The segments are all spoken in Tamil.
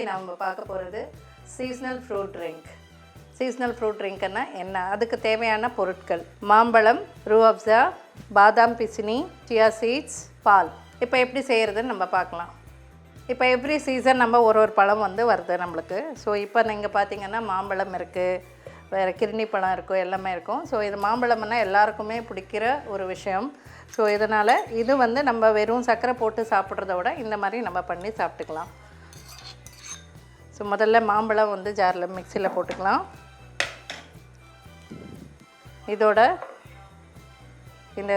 நம்ம பார்க்க போகிறது seasonal fruit drink. Seasonal fruit ட்ரிங்க்னா என்ன, அதுக்கு தேவையான பொருட்கள்: மாம்பழம், ரூஅப்ஸா, பாதாம் பிசினி, சியா சீட்ஸ், பால். இப்போ எப்படி செய்கிறதுன்னு நம்ம பார்க்கலாம். இப்போ எவ்ரி சீசன் நம்ம ஒரு பழம் வருது நம்மளுக்கு. ஸோ இப்போ நீங்கள் பார்த்தீங்கன்னா மாம்பழம் இருக்குது, வேறு கிர்னி பழம் இருக்கும், எல்லாமே இருக்கும். ஸோ இது மாம்பழம்னா எல்லாருக்குமே பிடிக்கிற ஒரு விஷயம். ஸோ இதனால் இது நம்ம வெறும் சர்க்கரை போட்டு சாப்பிட்றத விட இந்த மாதிரி நம்ம பண்ணி சாப்பிட்டுக்கலாம். ஸோ முதல்ல மாம்பழம் ஜாரில் மிக்சியில் போட்டுக்கலாம். இதோட இந்த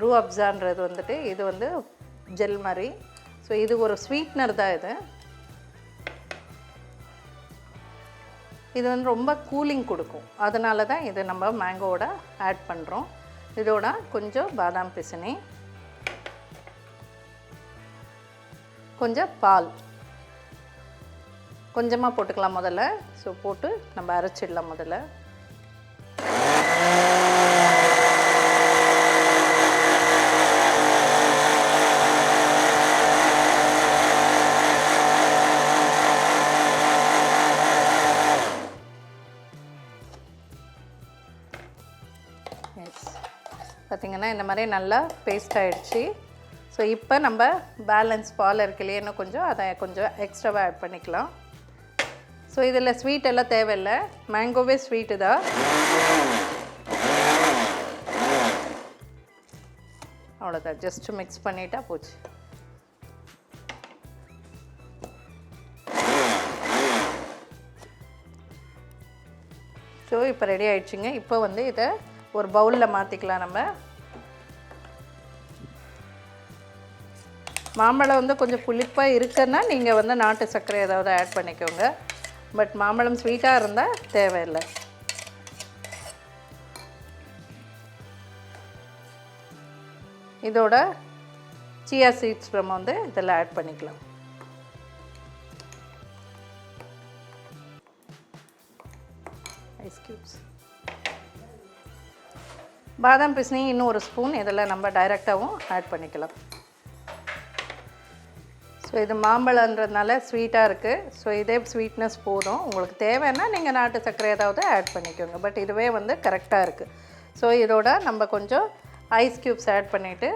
ரூஅப்ஸான்றது இது ஜெல் மாதிரி. ஸோ இது ஒரு ஸ்வீட்னர் தான். இது ரொம்ப கூலிங் கொடுக்கும். அதனால தான் இது நம்ம மேங்கோவோட ஆட் பண்ணுறோம். இதோட கொஞ்சம் பாதாம் பிசினி, கொஞ்சம் பால் கொஞ்சமாக போட்டுக்கலாம் முதல்ல. ஸோ போட்டு நம்ம அரைச்சிடலாம் முதல்ல. பார்த்திங்கன்னா இந்த மாதிரி நல்லா பேஸ்ட் ஆகிடுச்சு. ஸோ இப்போ நம்ம பேலன்ஸ் பால் இருக்கு இல்லையா, இன்னும் கொஞ்சம் அதை கொஞ்சம் எக்ஸ்ட்ராவாக ஆட் பண்ணிக்கலாம். ஸோ இதில் ஸ்வீட் எல்லாம் தேவையில்லை, மேங்கோவே ஸ்வீட்டு தான். அவ்வளோதான், ஜஸ்ட்டு மிக்ஸ் பண்ணிட்டா போச்சு. ஸோ இப்போ ரெடி ஆகிடுச்சிங்க. இப்போ இதை ஒரு பவுலில் மாற்றிக்கலாம். நம்ம மாம்பழம் கொஞ்சம் புளிப்பாக இருக்குன்னா நீங்கள் நாட்டு சர்க்கரை ஏதாவது ஆட் பண்ணிக்கோங்க. பட் மாம்பழம் ஸ்வீட்டாக இருந்தால் தேவையில்லை. இதோட சியா சீட்ஸ் நம்ம இதில் ஆட் பண்ணிக்கலாம். ஐஸ் க்யூப்ஸ், பாதாம் பிசினி இன்னும் ஒரு ஸ்பூன் இதில் நம்ம டைரெக்டாகவும் ஆட் பண்ணிக்கலாம். ஸோ இது மாம்பழன்றதுனால ஸ்வீட்டாக இருக்குது. ஸோ இதே ஸ்வீட்னஸ் போதும். உங்களுக்கு தேவைன்னா நீங்கள் நாட்டு சர்க்கரை ஏதாவது ஆட் பண்ணிக்கோங்க. பட் இதுவே கரெக்டாக இருக்குது. ஸோ இதோட நம்ம கொஞ்சம் ஐஸ் க்யூப்ஸ் ஆட் பண்ணிவிட்டு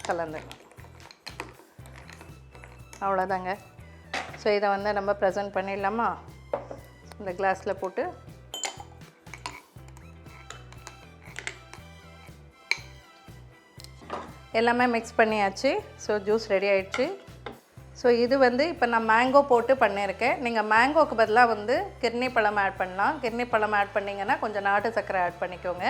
கலந்துக்கலாம். அவ்வளோதாங்க. ஸோ இதை நம்ம ப்ரெசென்ட் பண்ணிடலாமா? இந்த கிளாஸில் போட்டு எல்லாமே மிக்ஸ் பண்ணியாச்சு. ஸோ ஜூஸ் ரெடி ஆகிடுச்சு. ஸோ இது இப்போ நான் மேங்கோ போட்டு பண்ணியிருக்கேன். நீங்கள் மேங்கோக்கு பதிலாக கிர்னி பழம் ஆட் பண்ணலாம். கிர்னி பழம் ஆட் பண்ணிங்கன்னா கொஞ்சம் நாட்டு சர்க்கரை ஆட் பண்ணிக்கோங்க.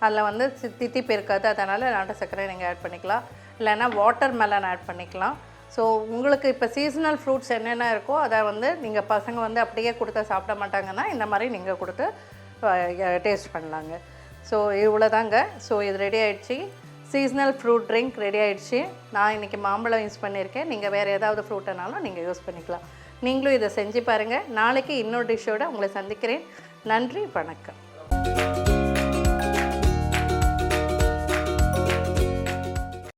அதில் தித்திப்பு இருக்காது, அதனால் நாட்டு சர்க்கரை நீங்கள் ஆட் பண்ணிக்கலாம். இல்லைன்னா வாட்டர் மெலன் ஆட் பண்ணிக்கலாம். ஸோ உங்களுக்கு இப்போ சீசனல் ஃப்ரூட்ஸ் என்னென்ன இருக்கோ அதை நீங்கள் பசங்க அப்படியே கொடுத்தா சாப்பிட மாட்டாங்கன்னா இந்த மாதிரி நீங்கள் கொடுத்து டேஸ்ட் பண்ணலாங்க. ஸோ இவ்வளோதாங்க. ஸோ இது ரெடி ஆகிடுச்சு. சீஸ்னல் ஃப்ரூட் ட்ரிங்க் ரெடி ஆகிடுச்சு. நான் இன்றைக்கி மாம்பழம் யூஸ் பண்ணியிருக்கேன். நீங்கள் வேறு ஏதாவது ஃப்ரூட்டுனாலும் நீங்கள் யூஸ் பண்ணிக்கலாம். நீங்களும் இதை செஞ்சு பாருங்கள். நாளைக்கு இன்னொரு டிஷ்ஷோடு உங்களை சந்திக்கிறேன். நன்றி, வணக்கம்.